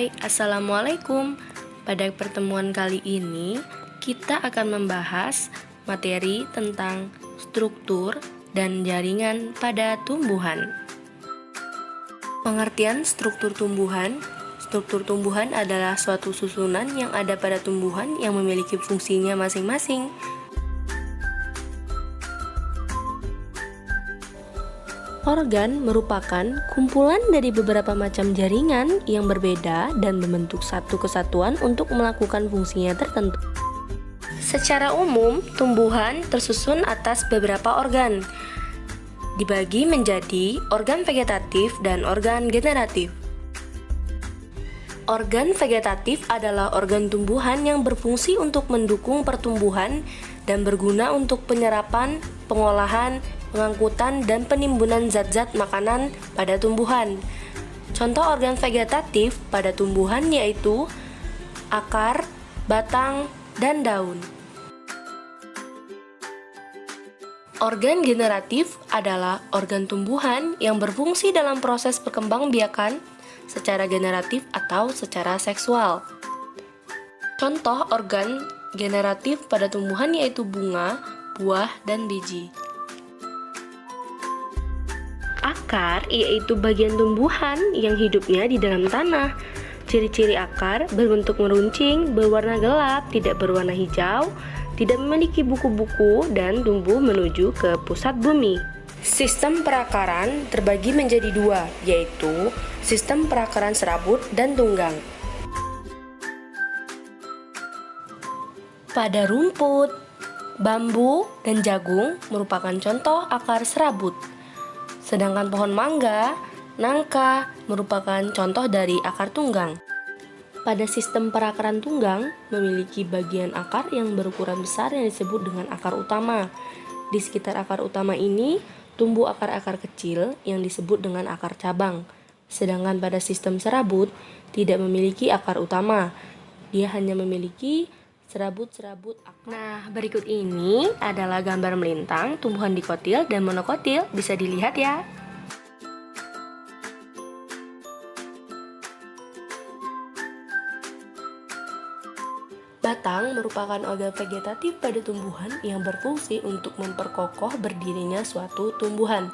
Hai, Assalamualaikum. Pada pertemuan kali ini, kita akan membahas materi tentang struktur dan jaringan pada tumbuhan. Pengertian struktur tumbuhan. Struktur tumbuhan adalah suatu susunan yang ada pada tumbuhan yang memiliki fungsinya masing-masing. Organ merupakan kumpulan dari beberapa macam jaringan yang berbeda dan membentuk satu kesatuan untuk melakukan fungsinya tertentu. Secara umum, tumbuhan tersusun atas beberapa organ, dibagi menjadi organ vegetatif dan organ generatif. Organ vegetatif adalah organ tumbuhan yang berfungsi untuk mendukung pertumbuhan dan berguna untuk penyerapan, pengolahan, pengangkutan, dan penimbunan zat-zat makanan pada tumbuhan. Contoh organ vegetatif pada tumbuhan yaitu akar, batang, dan daun. Organ generatif adalah organ tumbuhan yang berfungsi dalam proses perkembangbiakan secara generatif atau secara seksual. Contoh organ generatif pada tumbuhan yaitu bunga, buah, dan biji. Akar yaitu bagian tumbuhan yang hidupnya di dalam tanah. Ciri-ciri akar berbentuk meruncing, berwarna gelap, tidak berwarna hijau, tidak memiliki buku-buku, dan tumbuh menuju ke pusat bumi. Sistem perakaran terbagi menjadi dua, yaitu sistem perakaran serabut dan tunggang. Pada rumput, bambu, dan jagung merupakan contoh akar serabut. Sedangkan pohon mangga, nangka merupakan contoh dari akar tunggang. Pada sistem perakaran tunggang memiliki bagian akar yang berukuran besar yang disebut dengan akar utama. Di sekitar akar utama ini tumbuh akar-akar kecil yang disebut dengan akar cabang. Sedangkan pada sistem serabut tidak memiliki akar utama. Dia hanya memiliki serabut-serabut akar. Nah, berikut ini adalah gambar melintang tumbuhan dikotil dan monokotil, bisa dilihat ya. Batang merupakan organ vegetatif pada tumbuhan yang berfungsi untuk memperkokoh berdirinya suatu tumbuhan.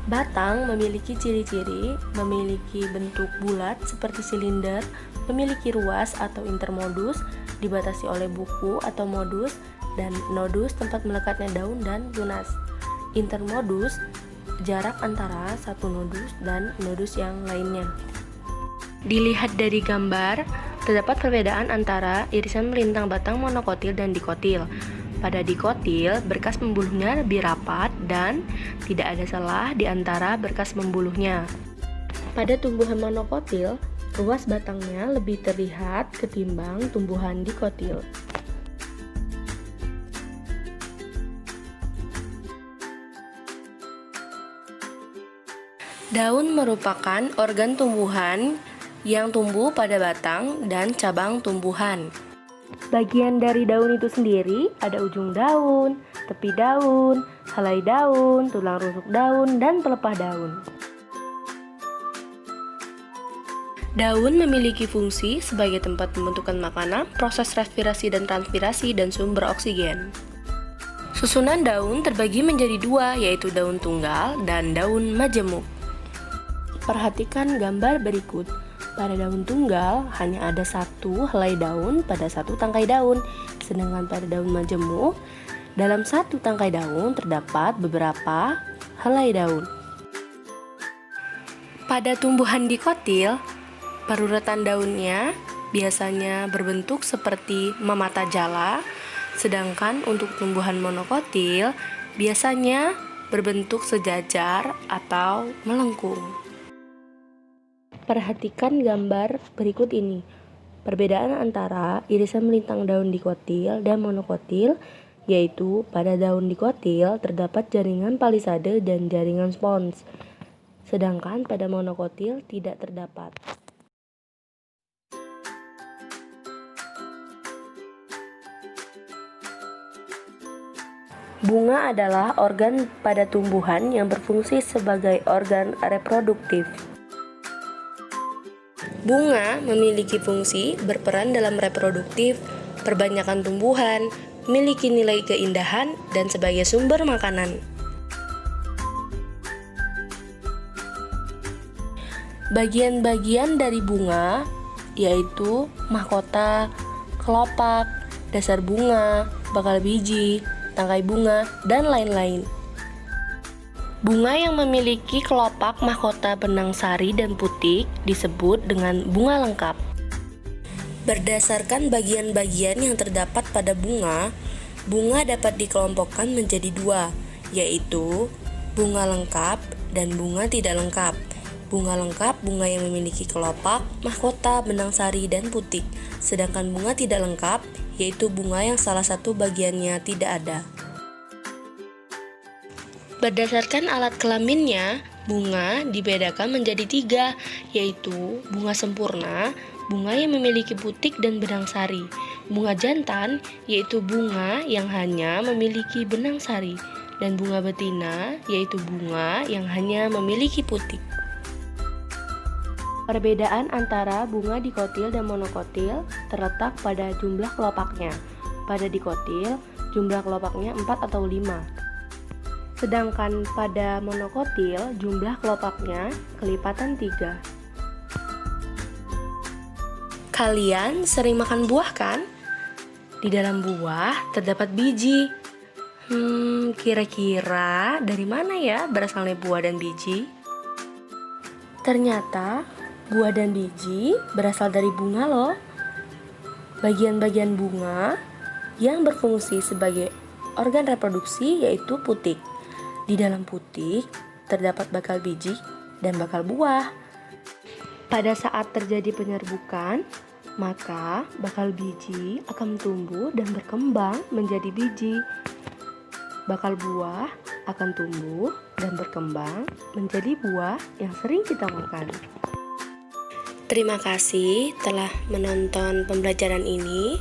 Batang memiliki ciri-ciri, memiliki bentuk bulat seperti silinder, memiliki ruas atau intermodus, dibatasi oleh buku atau modus, dan nodus tempat melekatnya daun dan tunas. Intermodus, jarak antara satu nodus dan nodus yang lainnya. Dilihat dari gambar, terdapat perbedaan antara irisan melintang batang monokotil dan dikotil. Pada dikotil, berkas pembuluhnya lebih rapat dan tidak ada celah di antara berkas pembuluhnya. Pada tumbuhan monokotil, ruas batangnya lebih terlihat ketimbang tumbuhan dikotil. Daun merupakan organ tumbuhan yang tumbuh pada batang dan cabang tumbuhan. Bagian dari daun itu sendiri ada ujung daun, tepi daun, helai daun, tulang rusuk daun, dan pelepah daun. Daun memiliki fungsi sebagai tempat pembentukan makanan, proses respirasi dan transpirasi, dan sumber oksigen. Susunan daun terbagi menjadi dua, yaitu daun tunggal dan daun majemuk. Perhatikan gambar berikut. Pada daun tunggal hanya ada satu helai daun pada satu tangkai daun, sedangkan pada daun majemuk dalam satu tangkai daun terdapat beberapa helai daun. Pada tumbuhan dikotil, perurutan daunnya biasanya berbentuk seperti memata jala, sedangkan untuk tumbuhan monokotil biasanya berbentuk sejajar atau melengkung. Perhatikan gambar berikut ini. Perbedaan antara irisan melintang daun dikotil dan monokotil, yaitu pada daun dikotil terdapat jaringan palisade dan jaringan spons, sedangkan pada monokotil tidak terdapat. Bunga adalah organ pada tumbuhan yang berfungsi sebagai organ reproduktif. Bunga memiliki fungsi berperan dalam reproduktif, perbanyakan tumbuhan, memiliki nilai keindahan, dan sebagai sumber makanan. Bagian-bagian dari bunga yaitu mahkota, kelopak, dasar bunga, bakal biji, tangkai bunga, dan lain-lain. Bunga yang memiliki kelopak, mahkota, benang sari, dan putik disebut dengan bunga lengkap. Berdasarkan bagian-bagian yang terdapat pada bunga, bunga dapat dikelompokkan menjadi dua, yaitu bunga lengkap dan bunga tidak lengkap. Bunga lengkap bunga yang memiliki kelopak, mahkota, benang sari, dan putik. Sedangkan bunga tidak lengkap yaitu bunga yang salah satu bagiannya tidak ada. Berdasarkan alat kelaminnya, bunga dibedakan menjadi tiga, yaitu bunga sempurna, bunga yang memiliki putik dan benang sari. Bunga jantan, yaitu bunga yang hanya memiliki benang sari. Dan bunga betina, yaitu bunga yang hanya memiliki putik. Perbedaan antara bunga dikotil dan monokotil terletak pada jumlah kelopaknya. Pada dikotil, jumlah kelopaknya 4 atau 5. Sedangkan pada monokotil, jumlah kelopaknya kelipatan 3. Kalian sering makan buah kan? Di dalam buah terdapat biji. Kira-kira dari mana ya berasalnya buah dan biji? Ternyata buah dan biji berasal dari bunga loh. Bagian-bagian bunga yang berfungsi sebagai organ reproduksi yaitu putik. Di dalam putik terdapat bakal biji dan bakal buah. Pada saat terjadi penyerbukan, maka bakal biji akan tumbuh dan berkembang menjadi biji. Bakal buah akan tumbuh dan berkembang menjadi buah yang sering kita makan. Terima kasih telah menonton pembelajaran ini.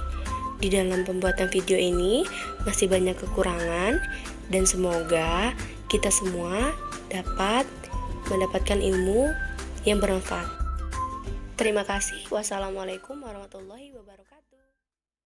Di dalam pembuatan video ini masih banyak kekurangan dan semoga kita semua dapat mendapatkan ilmu yang bermanfaat. Terima kasih. Wassalamualaikum warahmatullahi wabarakatuh.